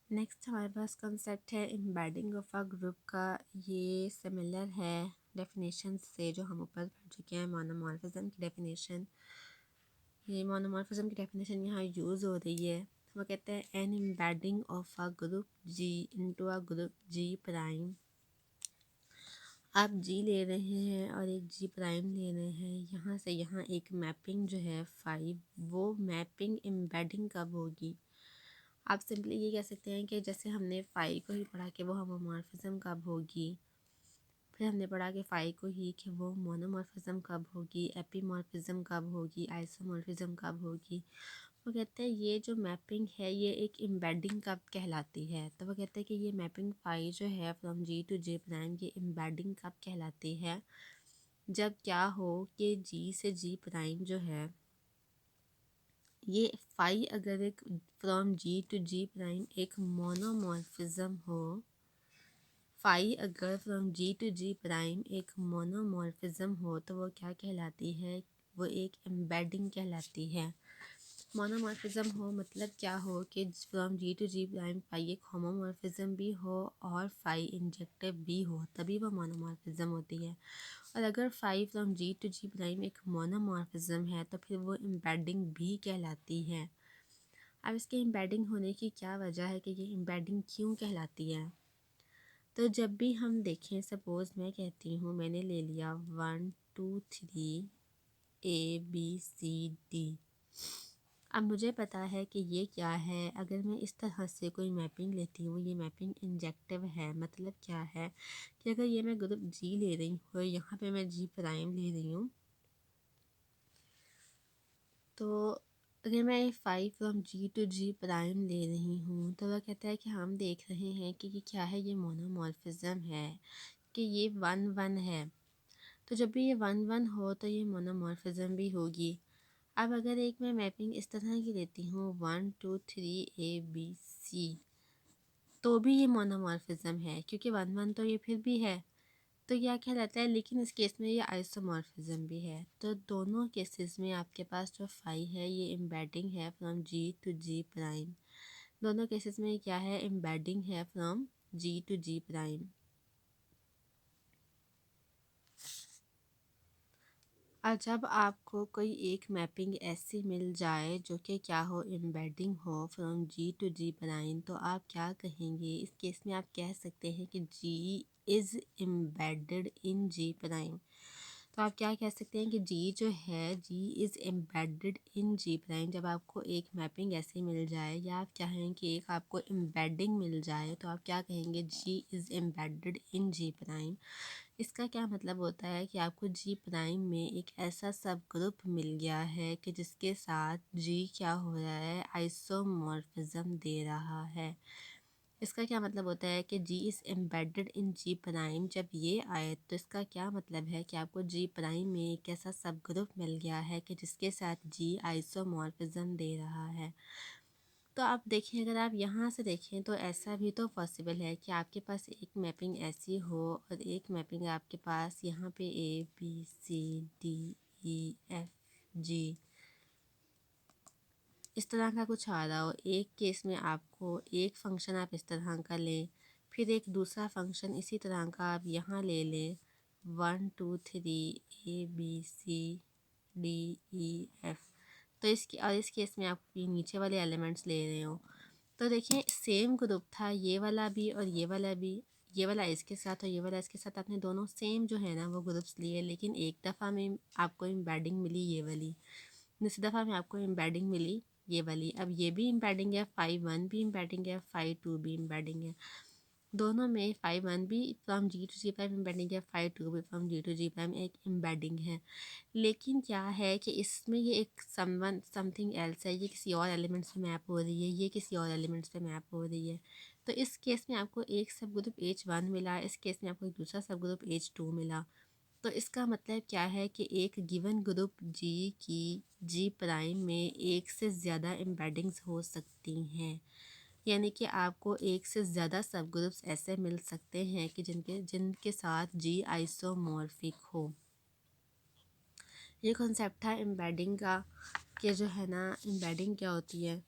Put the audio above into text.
Next हमारे पास concept है embedding of a group का। ये सिमिलर है डेफिनेशन से जो हम ऊपर पढ़ चुके हैं मोनोमॉर्फिज्म की डेफिनेशन। ये मोनोमॉर्फिज्म की डेफिनेशन यहाँ यूज़ हो रही है। वो कहते हैं an embedding of a group G into a group G prime. आप जी ले रहे हैं और एक जी प्राइम ले रहे हैं, यहाँ से यहाँ एक मैपिंग जो है 5, वो मैपिंग एम्बेडिंग कब होगी? आप सिंपली ये कह सकते हैं कि जैसे हमने फाई को ही पढ़ा कि वो होमोमॉर्फिज्म कब होगी, फिर हमने पढ़ा कि फाई को ही कि वो मोनोमॉर्फिज्म कब होगी, एपीमॉर्फिज्म कब होगी, आइसोमॉर्फिज्म कब होगी। वो कहते हैं ये जो मैपिंग है ये एक एम्बेडिंग कब कहलाती है। तो वो कहते हैं कि ये मैपिंग फाई जो है from G to J prime, ये एम्बेडिंग कब कहलाती है? जब क्या हो कि जी से जी प्राइम जो है ये फाई अगर एक from G to G prime एक मोनोमॉर्फिज्म हो, फाई अगर from G to G prime एक मोनोमॉर्फिज्म हो तो वो क्या कहलाती है? वो एक एम्बेडिंग कहलाती है। मोनोमॉर्फिज्म हो मतलब क्या हो कि from G to G prime phi एक होमोमॉर्फिज्म भी हो और फाई इंजेक्टिव भी हो, तभी वो मोनोमॉर्फिज्म होती है। और अगर phi from G to G prime एक मोनोमॉर्फिज्म है तो फिर वो एम्बेडिंग भी कहलाती है। अब इसके एम्बेडिंग होने की क्या वजह है कि ये एम्बेडिंग क्यों कहलाती है? तो जब भी हम देखें, सपोज़ मैं कहती हूँ मैंने ले लिया 1 2 3 ABCD। अब मुझे पता है कि ये क्या है। अगर मैं इस तरह से कोई मैपिंग लेती हूँ, ये मैपिंग इंजेक्टिव है। मतलब क्या है कि अगर ये मैं ग्रुप जी ले रही हूँ और यहाँ पे मैं जी प्राइम ले रही हूँ, तो अगर मैं 5 from G to G prime ले रही हूँ तो वह कहता है कि हम देख रहे हैं कि ये क्या है, ये मोनोमॉर्फिज्म है, कि ये 1 1 है। तो जब भी ये 1 1 हो तो ये मोनोमॉर्फिज्म भी होगी। अब अगर एक मैं मैपिंग इस तरह की लेती हूँ 1 2 3 ABC, तो भी ये मोनोमॉर्फिज्म है क्योंकि 1 1 तो ये फिर भी है, तो क्या कहलाता है। लेकिन इस केस में ये आइसोमॉर्फिज्म भी है। तो दोनों केसेस में आपके पास जो फाई है ये एम्बेडिंग है from G to G prime. दोनों केसेस में क्या है, एम्बेडिंग है from G to G prime. और जब आपको कोई एक मैपिंग ऐसी मिल जाए जो कि क्या हो, एम्बेडिंग हो from G to G prime, तो आप क्या कहेंगे? इस केस में आप कह सकते हैं कि G is embedded in G prime. तो आप क्या कह सकते हैं कि जी जो है, G is embedded in G prime. जब आपको एक मैपिंग ऐसी मिल जाए या आप कहें कि एक आपको एम्बेडिंग मिल जाए, तो आप क्या कहेंगे? G is embedded in G prime. इसका क्या मतलब होता है कि आपको जी प्राइम में एक ऐसा सब ग्रुप मिल गया है कि जिसके साथ जी क्या हो रहा है, आइसोमॉर्फिज्म दे रहा है। इसका क्या मतलब होता है कि G is embedded in G prime. जब ये आए तो इसका क्या मतलब है कि आपको जी प्राइम में एक ऐसा सब ग्रुप मिल गया है कि जिसके साथ जी आइसोमॉर्फिज्म दे रहा है। तो आप देखें, अगर आप यहाँ से देखें तो ऐसा भी तो पॉसिबल है कि आपके पास एक मैपिंग ऐसी हो और एक मैपिंग आपके पास यहाँ पे ABCDEFG इस तरह का कुछ आ रहा हो। एक केस में आपको एक फंक्शन आप इस तरह का लें, फिर एक दूसरा फंक्शन इसी तरह का आप यहाँ ले लें 1 2 3 ABCDEF। तो इस केस में आप ये नीचे वाले एलिमेंट्स ले रहे हो, तो देखिए सेम ग्रुप था, ये वाला भी और ये वाला भी। ये वाला इसके साथ और ये वाला इसके साथ, आपने दोनों सेम जो है ना वो ग्रुप्स लिए, लेकिन एक दफ़ा में आपको एम्बेडिंग मिली ये वाली, दूसरी दफ़ा में आपको एम्बेडिंग मिली ये वाली। अब ये भी एम्बेडिंग है, 5 1 भी एम्बेडिंग है, 5 2 भी एम्बेडिंग है। दोनों में 5 1 भी from G to G prime embedding है, 5 2 भी from G to G prime एक एम्बेडिंग है। लेकिन क्या है कि इसमें ये एक समथिंग एल्स है, ये किसी और एलिमेंट्स पे मैप हो रही है, ये किसी और एलिमेंट्स पे मैप हो रही है। तो इस केस में आपको एक सब ग्रुप H1 मिला, इस केस में आपको एक दूसरा सब ग्रुप H2 मिला। तो इसका मतलब क्या है कि एक गिवन ग्रुप जी की जी प्राइम में एक से ज़्यादा एम्बेडिंग्स हो सकती हैं। यानी कि आपको एक से ज़्यादा सब ग्रुप्स ऐसे मिल सकते हैं कि जिनके जिनके साथ जी आइसोमॉर्फिक हो। ये कॉन्सेप्ट था एम्बेडिंग का, कि जो है ना एम्बेडिंग क्या होती है।